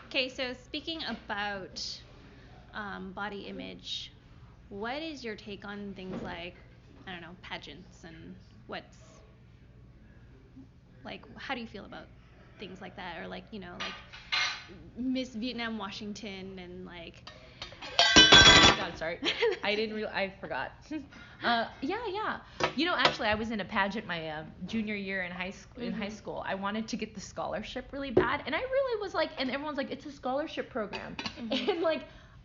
Okay, so speaking about body image, what is your take on things like, I don't know, pageants, and what's like, how do you feel about things like that, or like, you know, like Miss Vietnam Washington and like God, sorry. I forgot. Yeah. Actually, I was in a pageant my junior year in high school. In high school, I wanted to get the scholarship really bad, and I really was like, and everyone's like, it's a scholarship program, and like,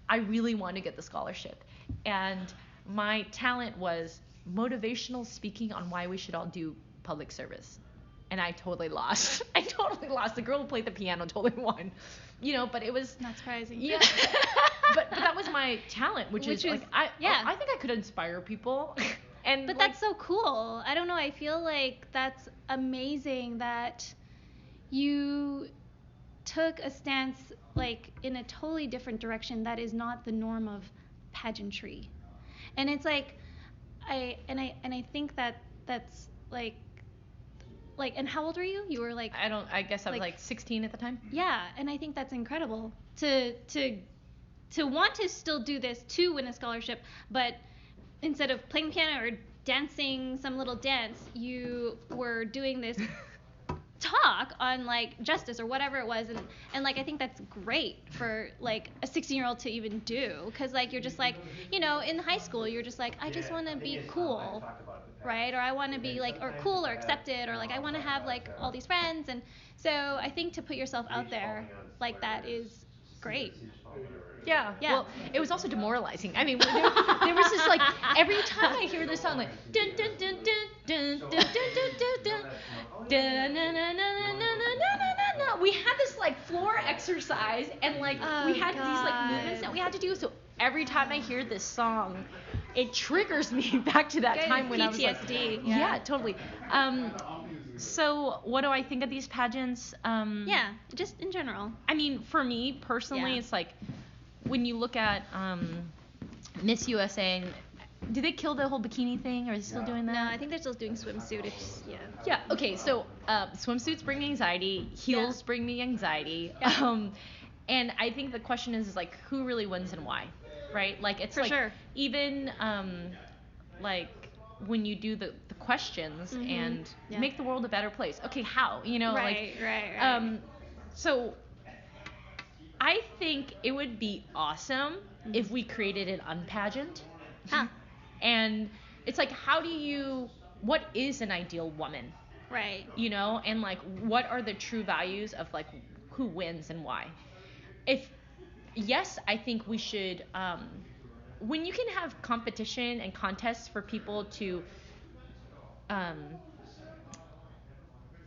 I really wanted to get the scholarship, and my talent was motivational speaking on why we should all do public service. And I totally lost. The girl who played the piano totally won. But it was not surprising. Yeah. but that was my talent, which is like I think I could inspire people. But like, that's so cool. I don't know. I feel like that's amazing that you took a stance like in a totally different direction that is not the norm of pageantry. And it's like I think that's like, and how old were you? You were like, I guess I was like 16 at the time. Yeah, and I think that's incredible to want to still do this to win a scholarship, but instead of playing the piano or dancing some little dance, you were doing this talk on like justice or whatever it was, and like I think that's great for like a 16-year-old to even do, because like you're just like, in high school you're just like, I just want to be cool, right? Or I want to be like, or cool or accepted, or like I want to have like all these friends. And so I think to put yourself out there like that is great. Yeah. Well, it was also demoralizing. I mean, there was this like, every time I hear this song, like dun dun dun dun dun dun dun dun dun dun na na na na na na na. We had this like floor exercise, and like we had these like movements that we had to do. So every time I hear this song, it triggers me back to that time when PTSD. I was like, yeah, totally. So what do I think of these pageants? Yeah, just in general. I mean, for me personally, it's like when you look at Miss USA, and did they kill the whole bikini thing, or are they still doing that? No, I think they're still doing swimsuit. Yeah. Okay. So swimsuits bring me anxiety. Heels bring me anxiety. Yeah. And I think the question is like, who really wins and why, right? Like it's for like sure. Even like when you do the questions and make the world a better place. Okay, how? Right. So I think it would be awesome if we created an unpageant. Huh. And it's like, what is an ideal woman? Right. And like, what are the true values of like who wins and why? I think we should, when you can have competition and contests for people to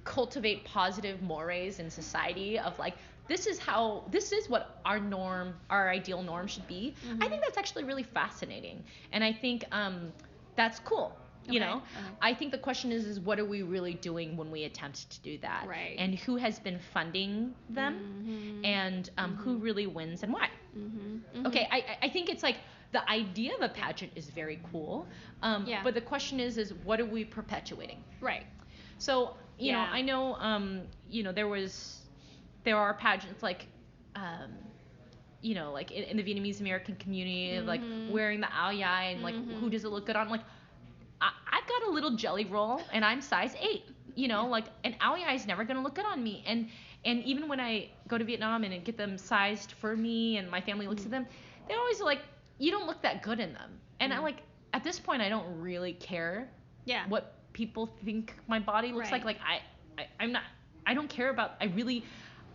cultivate positive mores in society of like, this is what our ideal norm should be. I think that's actually really fascinating. And I think that's cool. I think the question is what are we really doing when we attempt to do that? Right. And who has been funding them? And who really wins and why? Okay, I think it's like the idea of a pageant is very cool. But the question is what are we perpetuating? Right. So, I know, there are pageants like, like in the Vietnamese American community, like wearing the ao dai and like who does it look good on? Like, I've got a little jelly roll and I'm size 8, like an ao dai is never going to look good on me. And even when I go to Vietnam and get them sized for me and my family looks at them, they always are like, you don't look that good in them. And I like, at this point, I don't really care what people think my body looks like. Like I don't care about,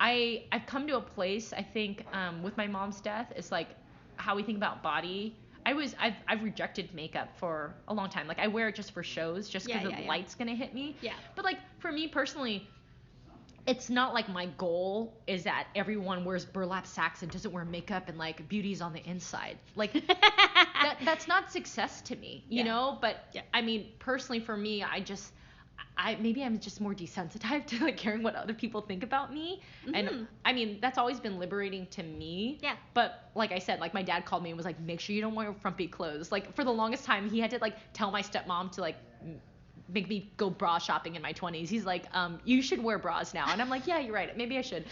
I've come to a place, I think, with my mom's death, it's like how we think about body. I've rejected makeup for a long time. Like I wear it just for shows, just because the light's gonna hit me. Yeah. But like for me personally, it's not like my goal is that everyone wears burlap sacks and doesn't wear makeup and like beauty's on the inside. Like that's not success to me, you know? But I mean, personally for me, maybe I'm just more desensitized to like caring what other people think about me. And I mean, that's always been liberating to me. Yeah. But like I said, like my dad called me and was like, make sure you don't wear frumpy clothes. Like for the longest time, he had to like tell my stepmom to like make me go bra shopping in my 20s. He's like, you should wear bras now. And I'm like, yeah, you're right. Maybe I should.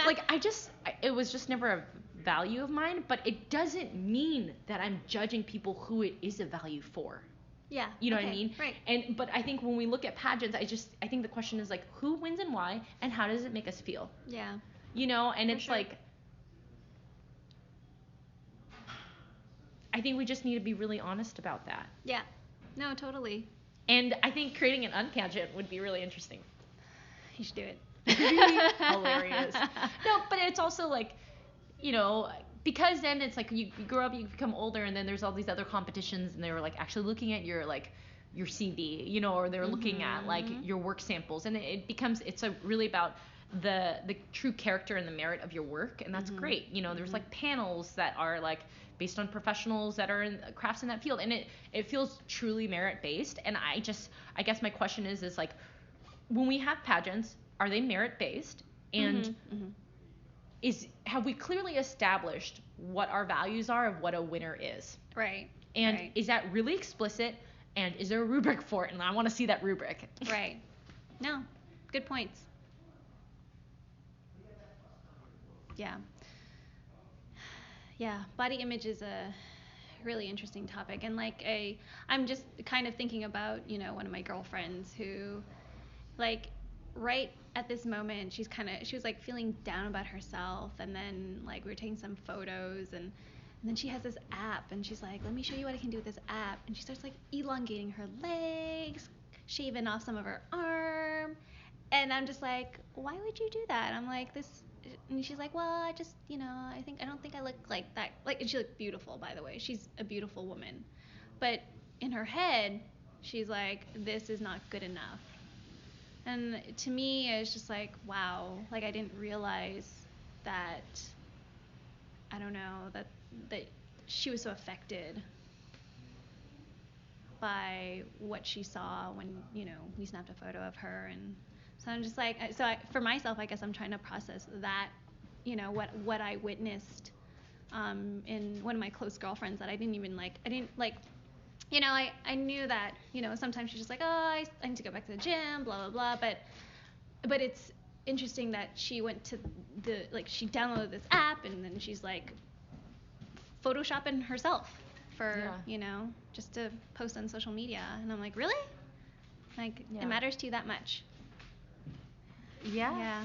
Like I just was just never a value of mine, but it doesn't mean that I'm judging people who it is a value for. Yeah. You know what I mean? Right. But I think when we look at pageants, I think the question is like, who wins and why, and how does it make us feel? Yeah. You know, and For it's sure. like, I think we just need to be really honest about that. Yeah. No, totally. And I think creating an unpageant would be really interesting. You should do it. Hilarious. No, but it's also like, you know, because then it's like you grow up, you become older, and then there's all these other competitions, and they were like actually looking at your like your CV, you know, or they're looking at like your work samples, and it's really about the true character and the merit of your work, and that's great. You know, there's like panels that are like based on professionals that are in crafts in that field, and it feels truly merit based. And I guess my question is like, when we have pageants, are they merit based? And have we clearly established what our values are of what a winner is? Right. And is that really explicit? And is there a rubric for it? And I want to see that rubric. Right. No, good points. Yeah. Yeah, body image is a really interesting topic, and like I'm just kind of thinking about, you know, one of my girlfriends who, like, right at this moment she was like feeling down about herself, and then like we were taking some photos, and then she has this app, and she's like, let me show you what I can do with this app, and she starts like elongating her legs, shaving off some of her arm, and I'm just like, why would you do that? I'm like, this. And she's like, well, I just, you know, I don't think I look like that. Like, and she looked beautiful, by the way. She's a beautiful woman. But in her head, she's like, this is not good enough. And to me, it's just like, wow. Like, I didn't realize that, I don't know, that she was so affected by what she saw when, you know, we snapped a photo of her. And so I'm just like, for myself, I guess I'm trying to process that, you know, what I witnessed in one of my close girlfriends that I didn't like, you know, I knew that, you know, sometimes she's just like, oh, I need to go back to the gym, blah, blah, blah. But it's interesting that she went to she downloaded this app, and then she's like photoshopping herself for, you know, just to post on social media. And I'm like, really? Like, it matters to you that much? Yeah.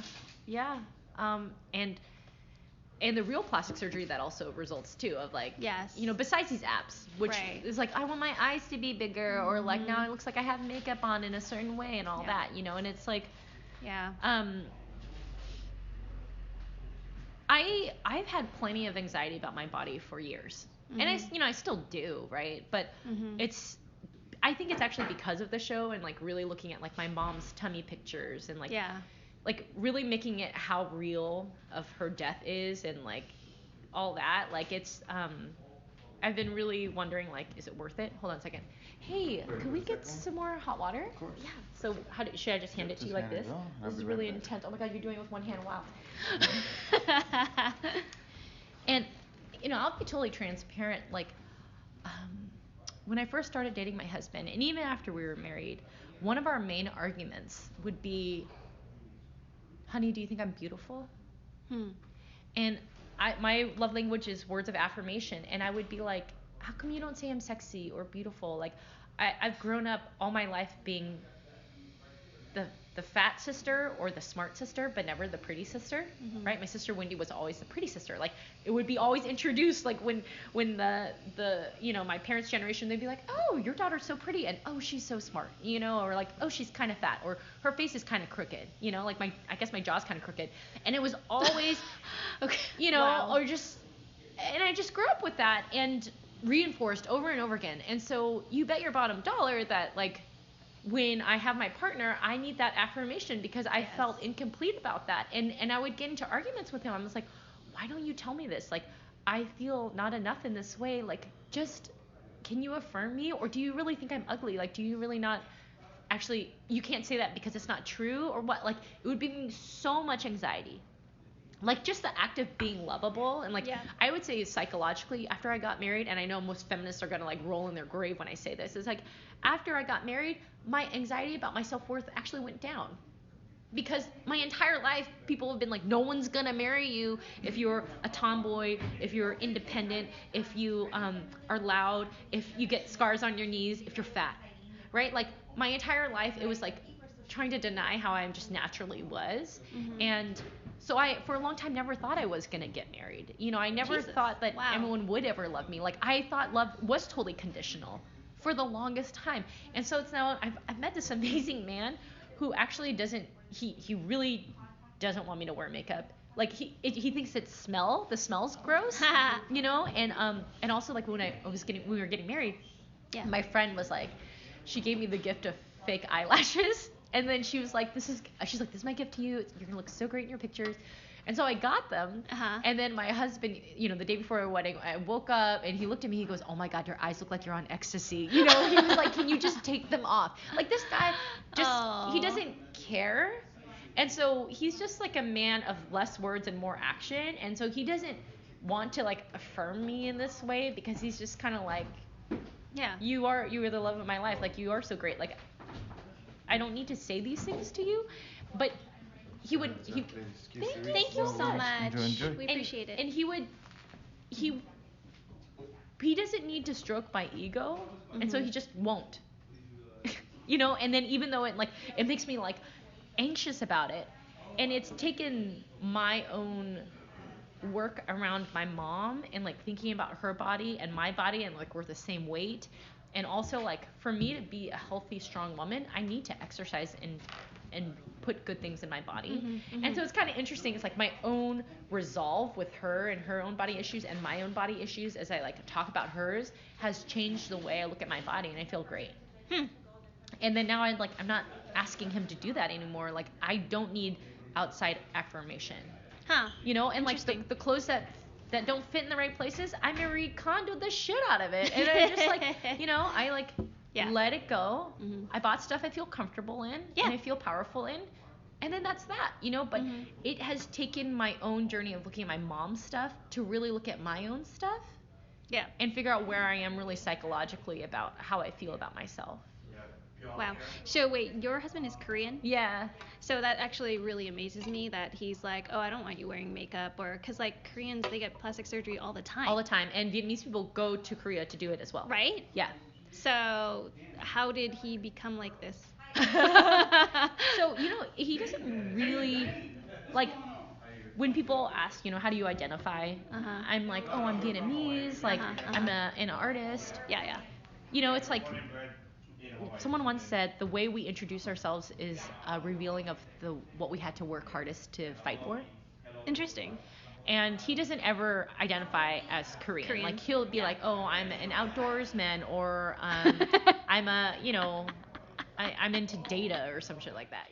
And the real plastic surgery that also results too of like, yes, you know, besides these apps, which is like, I want my eyes to be bigger, or like now it looks like I have makeup on in a certain way and all that, you know, and it's like, I've had plenty of anxiety about my body for years, and I still do, right? But I think it's actually because of the show, and like really looking at like my mom's tummy pictures, and like like really making it how real of her death is, and like all that. Like it's I've been really wondering, like, is it worth it? Hold on a second. Hey, can we get some more hot water? Of course. Yeah. So should I just hand it to you like this? This is really intense. Oh my God, you're doing it with one hand. Wow. And you know, I'll be totally transparent. Like, when I first started dating my husband, and even after we were married, one of our main arguments would be, honey, do you think I'm beautiful? And my love language is words of affirmation, and I would be like, how come you don't say I'm sexy or beautiful? Like, I've grown up all my life being the fat sister or the smart sister, but never the pretty sister, right? My sister Wendy was always the pretty sister. Like, it would be always introduced, like when the you know, my parents' generation, they'd be like, oh, your daughter's so pretty, and oh, she's so smart, you know, or like, oh, she's kind of fat, or her face is kind of crooked, you know, like I guess my jaw's kind of crooked, and it was always, you know, or just, and I just grew up with that and reinforced over and over again. And so you bet your bottom dollar that, like, when I have my partner, I need that affirmation, because I felt incomplete about that. And I would get into arguments with him. I was like, why don't you tell me this? Like, I feel not enough in this way. Like, just, can you affirm me? Or do you really think I'm ugly? Like, do you really not, actually, you can't say that because it's not true, or what? Like, it would be so much anxiety. Like, just the act of being lovable, and like, I would say psychologically, after I got married, and I know most feminists are gonna like roll in their grave when I say this, is like, after I got married, my anxiety about my self-worth actually went down. because my entire life people have been like, no one's gonna marry you if you're a tomboy, if you're independent, if you are loud, if you get scars on your knees, if you're fat, right? Like my entire life it was like trying to deny how I just naturally was. And so I for a long time never thought I was gonna get married. I never thought that everyone would ever love me. Like I thought love was totally conditional for the longest time. And so it's now I've met this amazing man who actually doesn't he really doesn't want me to wear makeup. Like he thinks the smell's gross, and also like when we were getting married, my friend was like, she gave me the gift of fake eyelashes, and then she was like, this is my gift to you. You're gonna look so great in your pictures. And so I got them, and then my husband, the day before our wedding, I woke up and he looked at me. He goes, "Oh my God, your eyes look like you're on ecstasy." He was like, "Can you just take them off?" Like this guy, he doesn't care, and so he's just like a man of less words and more action, and so he doesn't want to like affirm me in this way because he's just kind of like, you are the love of my life. Like you are so great. Like I don't need to say these things to you, but. Thank you so much. Enjoy. We appreciate it. And he doesn't need to stroke my ego, and so he just won't. And then even though it makes me like anxious about it, and it's taken my own work around my mom and like thinking about her body and my body and like we're the same weight, and also like for me to be a healthy, strong woman, I need to exercise and put good things in my body. And so it's kind of interesting. It's like my own resolve with her and her own body issues and my own body issues as I like talk about hers has changed the way I look at my body, and I feel great. And then now I'm not asking him to do that anymore. Like I don't need outside affirmation. And like the clothes that don't fit in the right places, I Marie Kondo the shit out of it. And I just like, I like let it go. I bought stuff I feel comfortable in and I feel powerful in. And then that's that, but it has taken my own journey of looking at my mom's stuff to really look at my own stuff. And figure out where I am really psychologically about how I feel about myself. Wow. So wait, your husband is Korean? Yeah. So that actually really amazes me that he's like, oh, I don't want you wearing makeup, or because like Koreans, they get plastic surgery all the time. All the time, and Vietnamese people go to Korea to do it as well. Right? Yeah. So how did he become like this? So he doesn't really like. When people ask, how do you identify? I'm like, oh, I'm Vietnamese. Like, I'm an artist. Yeah. It's like. Someone once said the way we introduce ourselves is revealing of what we had to work hardest to fight for. Interesting. And he doesn't ever identify as Korean. Like he'll be like, oh, I'm an outdoorsman, or I'm a, I'm into data or some shit like that.